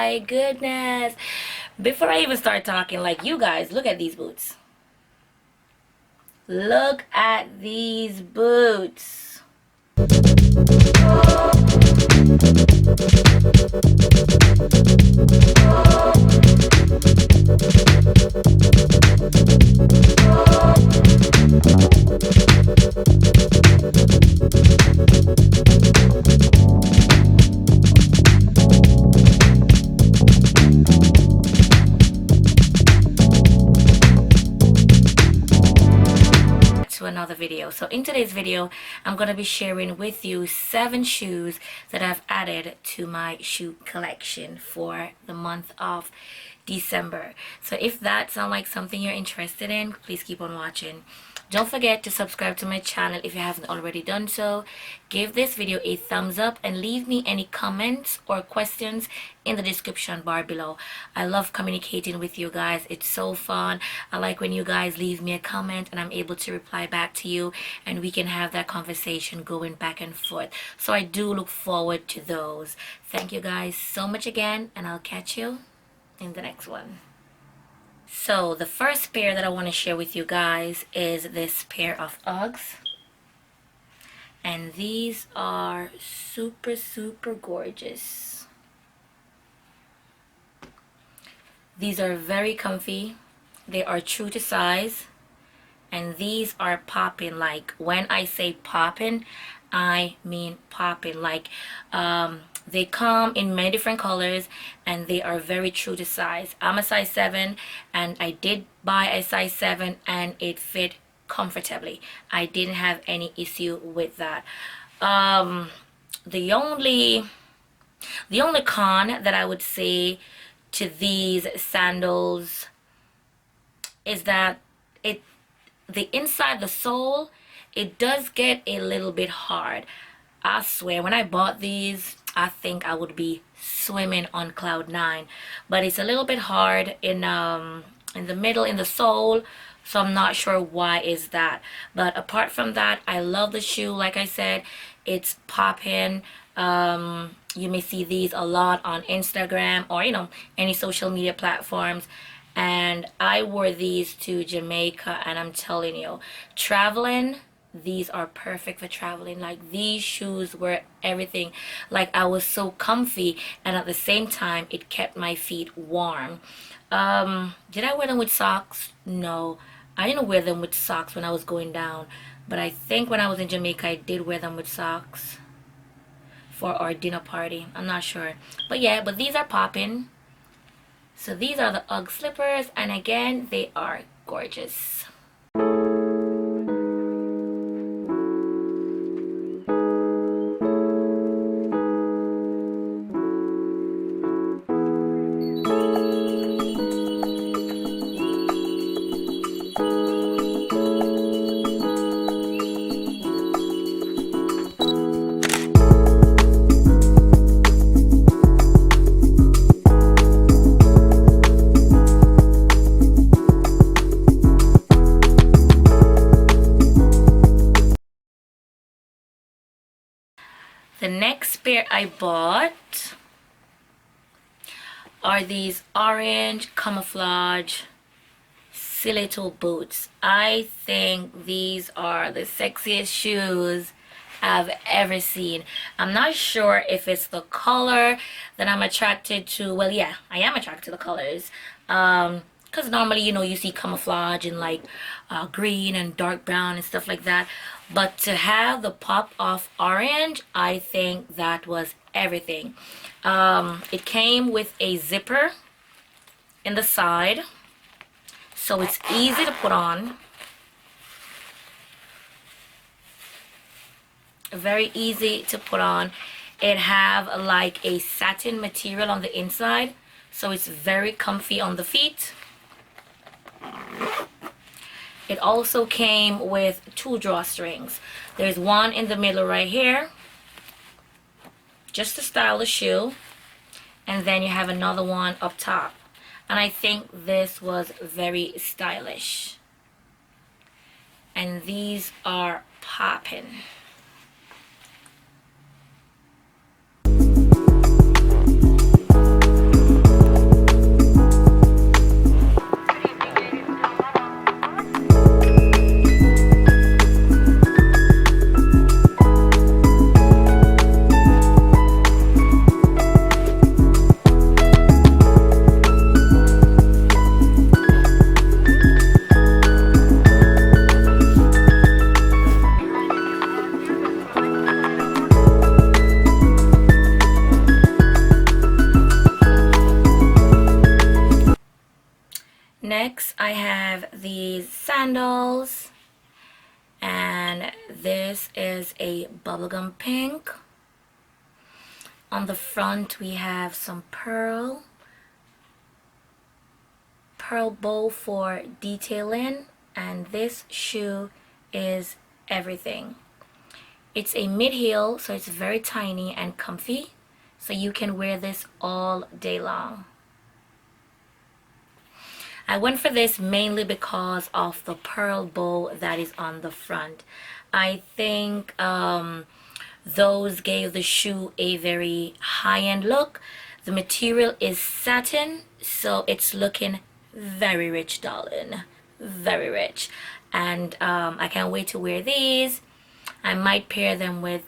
my goodness. Before I even start talking, like, you guys, look at these boots. Look at these boots. To another video. So in today's video, I'm going to be sharing with you 7 shoes that I've added to my shoe collection for the month of December. So if that sounds like something you're interested in, please keep on watching. Don't forget to subscribe to my channel if you haven't already done so. Give this video a thumbs up and leave me any comments or questions in the description bar below. I love communicating with you guys. It's so fun. I like when you guys leave me a comment and I'm able to reply back to you and we can have that conversation going back and forth. So I do look forward to those. Thank you guys so much again, and I'll catch you in the next one. So the first pair that I want to share with you guys is this pair of Uggs, and these are super gorgeous. These are very comfy, they are true to size, and these are popping. Like, when I say popping, I mean popping. Like, they come in many different colors and they are very true to size. I'm a size 7 and I did buy a size 7 and it fit comfortably. I didn't have any issue with that. The only con that I would say to these sandals is that the inside, the sole, it does get a little bit hard. I swear, when I bought these, I think I would be swimming on cloud 9, but it's a little bit hard in the middle, in the sole, so I'm not sure why is that. But apart from that, I love the shoe. Like I said, it's popping. You may see these a lot on Instagram or, you know, any social media platforms. And I wore these to Jamaica, and I'm telling you, traveling, these are perfect for traveling. Like, these shoes were everything. Like, I was so comfy, and at the same time it kept my feet warm. Did I wear them with socks? No, I didn't wear them with socks when I was going down, but I think when I was in Jamaica I did wear them with socks for our dinner party. I'm not sure, but yeah, but these are popping. So these are the Ugg slippers, and again, they are gorgeous. The next pair I bought are these orange camouflage stiletto boots. I think these are the sexiest shoes I've ever seen. I'm not sure if it's the color that I'm attracted to. Well, yeah, I am attracted to the colors. Because normally, you know, you see camouflage in like green and dark brown and stuff like that. But to have the pop of orange, I think that was everything. It came with a zipper in the side, so it's easy to put on. Very easy to put on. It have like a satin material on the inside, so it's very comfy on the feet. It also came with 2 drawstrings. There's one in the middle right here, just to style the shoe, and then you have another one up top. And I think this was very stylish. And these are popping. Next, I have these sandals, and this is a bubblegum pink. On the front, we have some pearl bow for detailing, and this shoe is everything. It's a mid-heel, so it's very tiny and comfy, so you can wear this all day long. I went for this mainly because of the pearl bow that is on the front. I think those gave the shoe a very high-end look. The material is satin, so it's looking very rich, darling. Very rich. And I can't wait to wear these. I might pair them with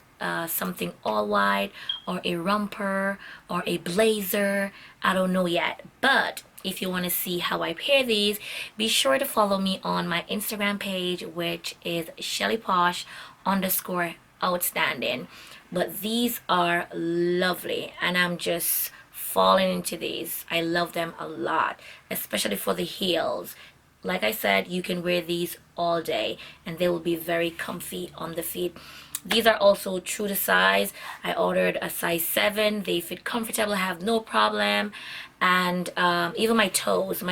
something all white, or a romper, or a blazer. I don't know yet, but if you want to see how I pair these, be sure to follow me on my Instagram page, which is Shellyposh_outstanding. But these are lovely, and I'm just falling into these. I love them a lot, especially for the heels. Like I said, you can wear these all day and they will be very comfy on the feet. These are also true to size. I ordered a size 7. They fit comfortable, I have no problem. And even my toes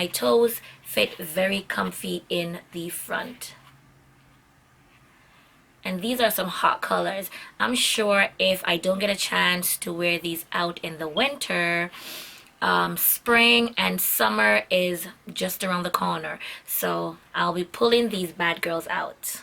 fit very comfy in the front. And these are some hot colors. I'm sure if I don't get a chance to wear these out in the winter, spring and summer is just around the corner, so I'll be pulling these bad girls out.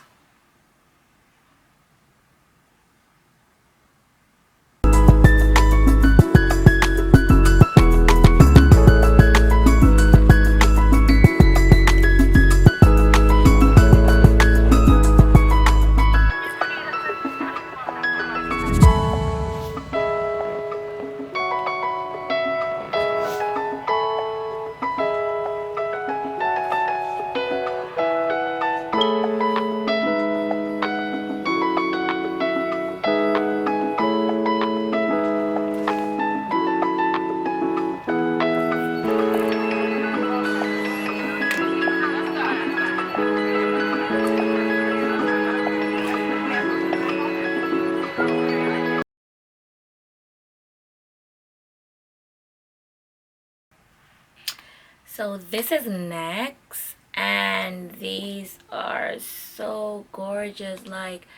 So this is next, and these are so gorgeous. Like,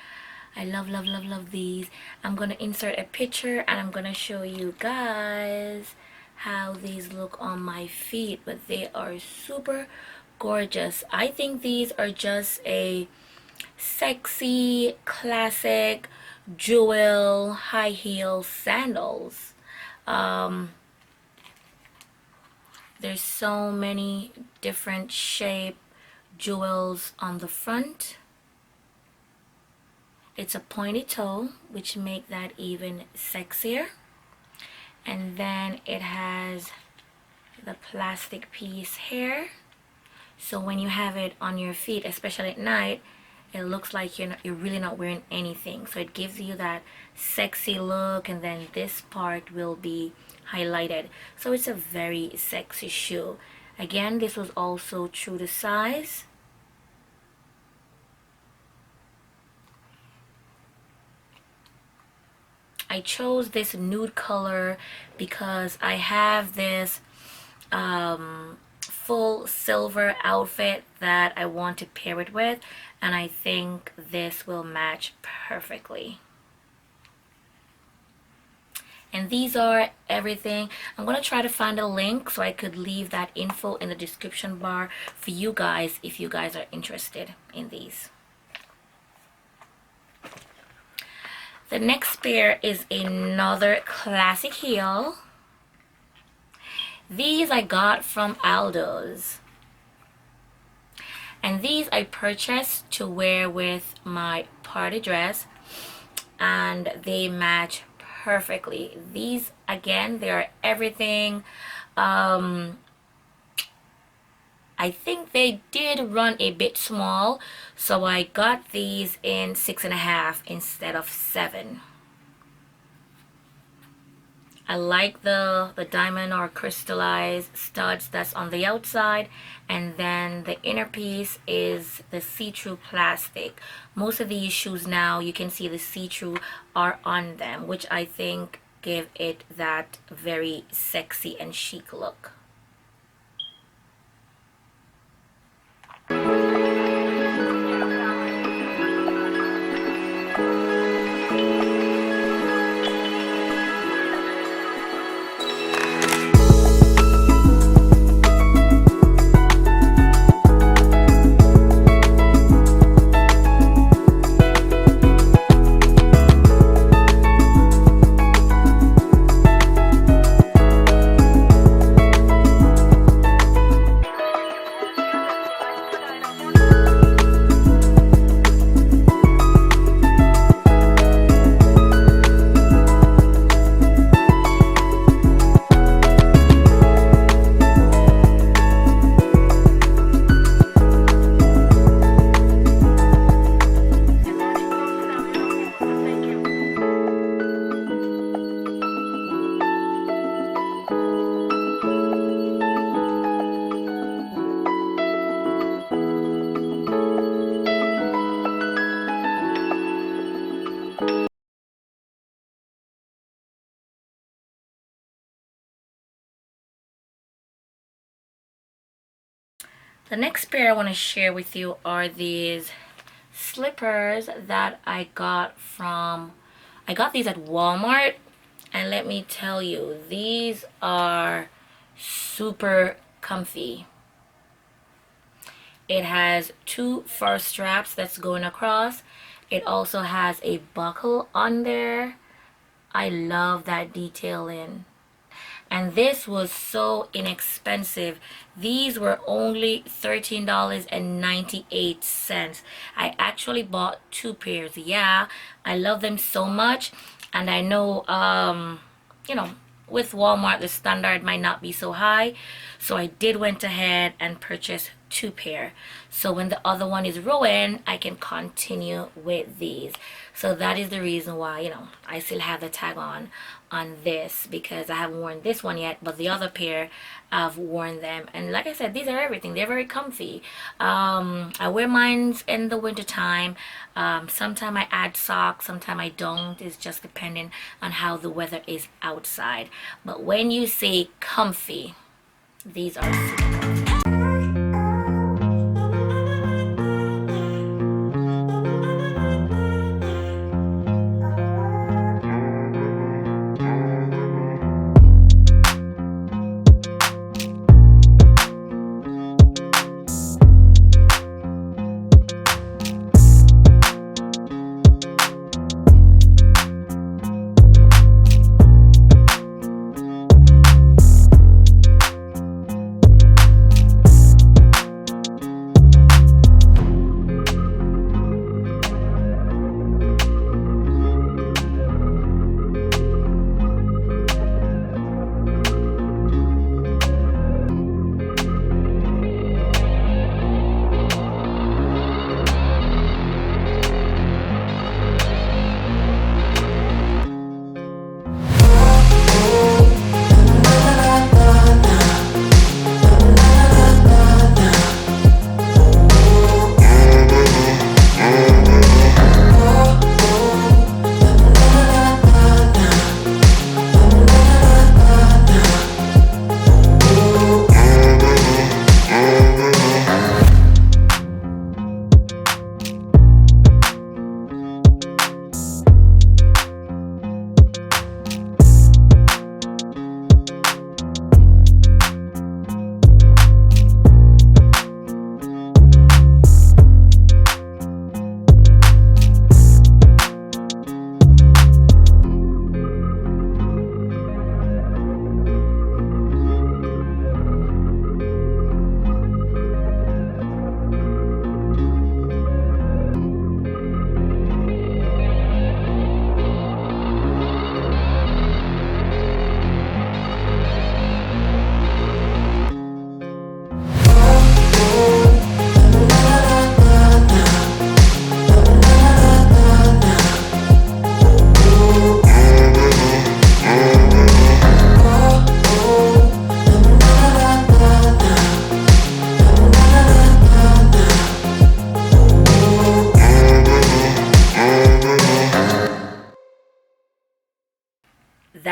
I love these. I'm gonna insert a picture and I'm gonna show you guys how these look on my feet, but they are super gorgeous. I think these are just a sexy classic jewel high heel sandals. There's so many different shape jewels on the front. It's a pointy toe, which make that even sexier. And then it has the plastic piece here, so when you have it on your feet, especially at night, it looks like you're really not wearing anything. So it gives you that sexy look, and then this part will be highlighted. So it's a very sexy shoe. Again, this was also true to size. I chose this nude color because I have this full silver outfit that I want to pair it with, and I think this will match perfectly. And these are everything. I'm gonna try to find a link so I could leave that info in the description bar for you guys if you guys are interested in these. The next pair is another classic heel. These I got from Aldo's, and these I purchased to wear with my party dress, and they match perfectly. These, again, they are everything. I think they did run a bit small, so I got these in 6.5 instead of 7. I like the diamond or crystallized studs that's on the outside, and then the inner piece is the see-through plastic. Most of these shoes now you can see the see-through are on them, which I think give it that very sexy and chic look. The next pair I want to share with you are these slippers that I got these at Walmart, and let me tell you, these are super comfy. It has two fur straps that's going across. It also has a buckle on there. I love that detailing. And this was so inexpensive. These were only $13.98. I actually bought two pairs. Yeah, I love them so much. And I know, you know, with Walmart, the standard might not be so high. So I did went ahead and purchase two pair. So when the other one is ruined, I can continue with these. So that is the reason why, you know, I still have the tag on this, because I haven't worn this one yet, but the other pair I've worn them. And like I said, these are everything. They're very comfy. I wear mine in the winter time. Sometimes I add socks, sometimes I don't. It's just depending on how the weather is outside. But when you say comfy, these are super comfy.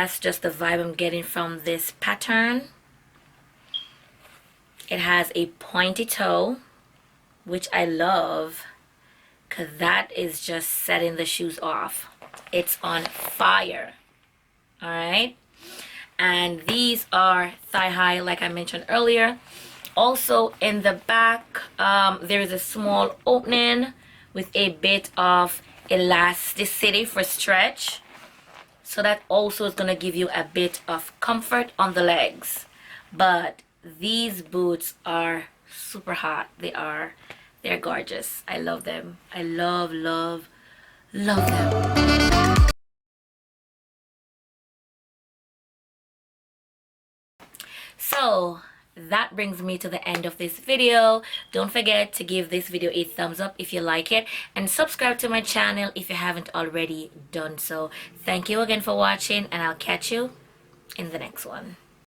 that's just the vibe I'm getting from this pattern. It has a pointy toe, which I love, because that is just setting the shoes off. It's on fire. All right. And these are thigh high, like I mentioned earlier. Also in the back, there is a small opening with a bit of elasticity for stretch. So that also is going to give you a bit of comfort on the legs. But these boots are super hot. They're gorgeous. I love them. I love them. So that brings me to the end of this video. Don't forget to give this video a thumbs up if you like it, and subscribe to my channel if you haven't already done so. Thank you again for watching, and I'll catch you in the next one.